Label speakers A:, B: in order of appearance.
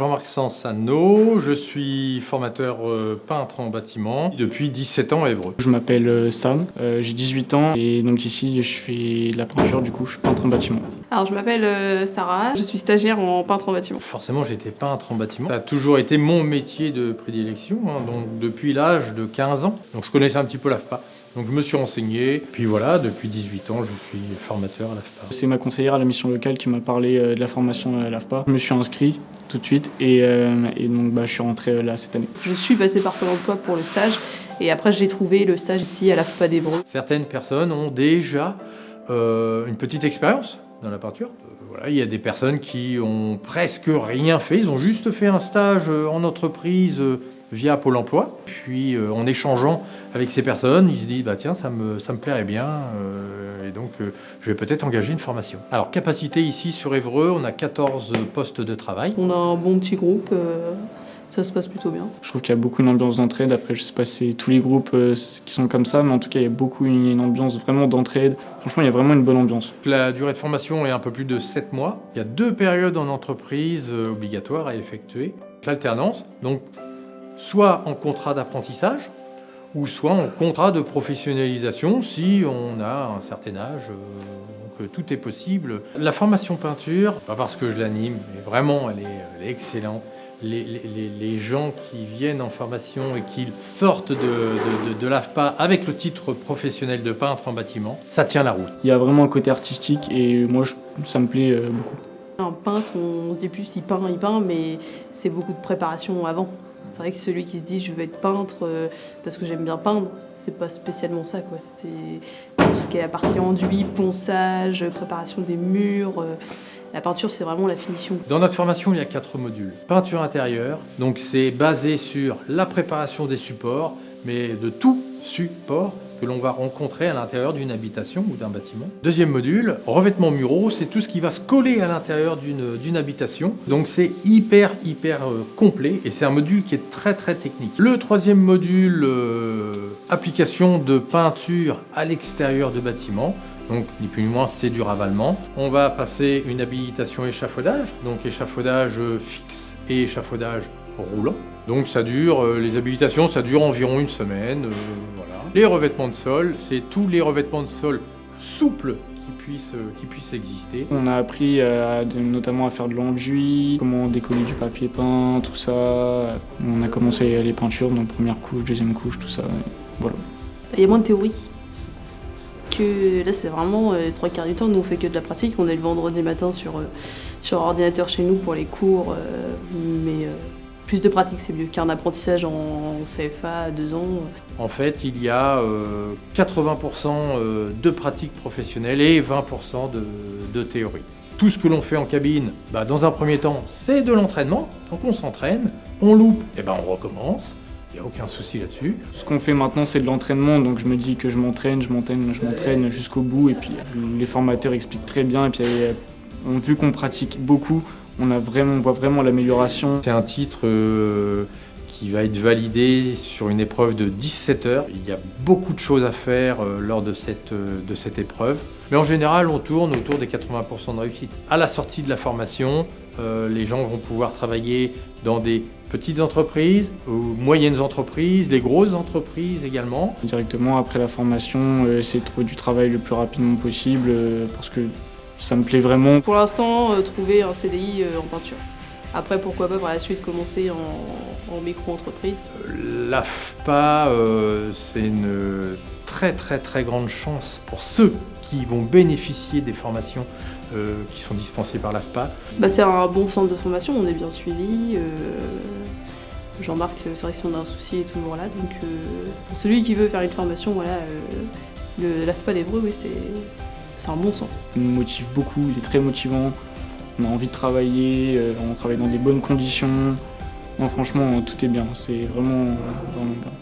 A: Jean-Marc Sansano, je suis formateur peintre en bâtiment depuis 17 ans à Évreux.
B: Je m'appelle Sam, j'ai 18 ans et donc ici je fais de la peinture, du coup je suis peintre en bâtiment.
C: Alors je m'appelle Sarah, je suis stagiaire en peintre en bâtiment.
A: Forcément j'étais peintre en bâtiment, ça a toujours été mon métier de prédilection, donc depuis l'âge de 15 ans, donc je connaissais un petit peu l'AFPA. Donc je me suis renseigné, puis voilà, depuis 18 ans, je suis formateur à l'AFPA.
B: C'est ma conseillère à la mission locale qui m'a parlé de la formation à l'AFPA. Je me suis inscrit tout de suite et donc je suis rentré là cette année.
C: Je suis passée par Pôle emploi pour le stage et après j'ai trouvé le stage ici à l'AFPA d'Évreux.
A: Certaines personnes ont déjà une petite expérience dans la peinture. Voilà, il y a des personnes qui ont presque rien fait, ils ont juste fait un stage en entreprise via Pôle emploi. Puis en échangeant avec ces personnes, ils se disent bah tiens ça me plairait bien et donc je vais peut-être engager une formation. Alors capacité ici sur Évreux, on a 14 postes de travail.
C: On a un bon petit groupe, ça se passe plutôt bien.
B: Je trouve qu'il y a beaucoup une ambiance d'entraide. Après je sais pas si c'est tous les groupes qui sont comme ça, mais en tout cas il y a beaucoup une ambiance vraiment d'entraide. Franchement il y a vraiment une bonne ambiance.
A: La durée de formation est un peu plus de 7 mois. Il y a 2 périodes en entreprise obligatoires à effectuer. L'alternance, donc soit en contrat d'apprentissage, ou soit en contrat de professionnalisation si on a un certain âge, donc tout est possible. La formation peinture, pas parce que je l'anime, mais vraiment elle est excellente. Les gens qui viennent en formation et qui sortent de l'AFPA avec le titre professionnel de peintre en bâtiment, ça tient la route.
B: Il y a vraiment un côté artistique et moi ça me plaît beaucoup.
C: Un peintre, on se dit plus il peint, mais c'est beaucoup de préparation avant. C'est vrai que celui qui se dit je veux être peintre parce que j'aime bien peindre, c'est pas spécialement ça, quoi. C'est tout ce qui est la partie enduit, ponçage, préparation des murs. La peinture, c'est vraiment la finition.
A: Dans notre formation, il y a 4 modules. Peinture intérieure, donc c'est basé sur la préparation des supports, mais de tout support que l'on va rencontrer à l'intérieur d'une habitation ou d'un bâtiment. Deuxième module, revêtements muraux, c'est tout ce qui va se coller à l'intérieur d'une habitation. Donc c'est hyper complet et c'est un module qui est très technique. Le troisième module, application de peinture à l'extérieur de bâtiments. Donc, ni plus ni moins, c'est du ravalement. On va passer une habilitation échafaudage, donc échafaudage fixe et échafaudage roulant. Donc ça dure, les habilitations, ça dure environ une semaine, voilà. Les revêtements de sol, c'est tous les revêtements de sol souples qui puissent exister.
B: On a appris notamment à faire de l'enduit, comment décoller du papier peint, tout ça. On a commencé les peintures, donc première couche, deuxième couche, tout ça, voilà.
C: Il y a moins de théorie. Que là c'est vraiment 3/4 du temps, nous on fait que de la pratique, on est le vendredi matin sur ordinateur chez nous pour les cours, mais plus de pratique c'est mieux qu'un apprentissage en CFA à 2 ans.
A: En fait il y a 80% de pratique professionnelle et 20% de théorie. Tout ce que l'on fait en cabine, dans un premier temps c'est de l'entraînement, donc on s'entraîne, on loupe, et on recommence. Il n'y a aucun souci là-dessus.
B: Ce qu'on fait maintenant, c'est de l'entraînement, donc je me dis que je m'entraîne jusqu'au bout, et puis les formateurs expliquent très bien, et puis vu qu'on pratique beaucoup, on voit vraiment l'amélioration.
A: C'est un titre qui va être validé sur une épreuve de 17 heures. Il y a beaucoup de choses à faire lors de cette épreuve, mais en général, on tourne autour des 80% de réussite. À la sortie de la formation, les gens vont pouvoir travailler dans des petites entreprises, moyennes entreprises, les grosses entreprises également.
B: Directement après la formation, essayer de trouver du travail le plus rapidement possible parce que ça me plaît vraiment.
C: Pour l'instant, trouver un CDI en peinture. Après, pourquoi pas par la suite commencer en micro-entreprise.
A: L'AFPA, c'est une très grande chance pour ceux qui vont bénéficier des formations qui sont dispensées par l'AFPA.
C: C'est un bon centre de formation, on est bien suivi. Jean-Marc, c'est vrai que si on a un souci, il est toujours là. Donc pour celui qui veut faire une formation, voilà, l'AFPA d'Évreux, oui, c'est un bon centre.
B: Il me motive beaucoup, il est très motivant. On a envie de travailler, on travaille dans des bonnes conditions. Non, franchement, tout est bien, c'est vraiment bien.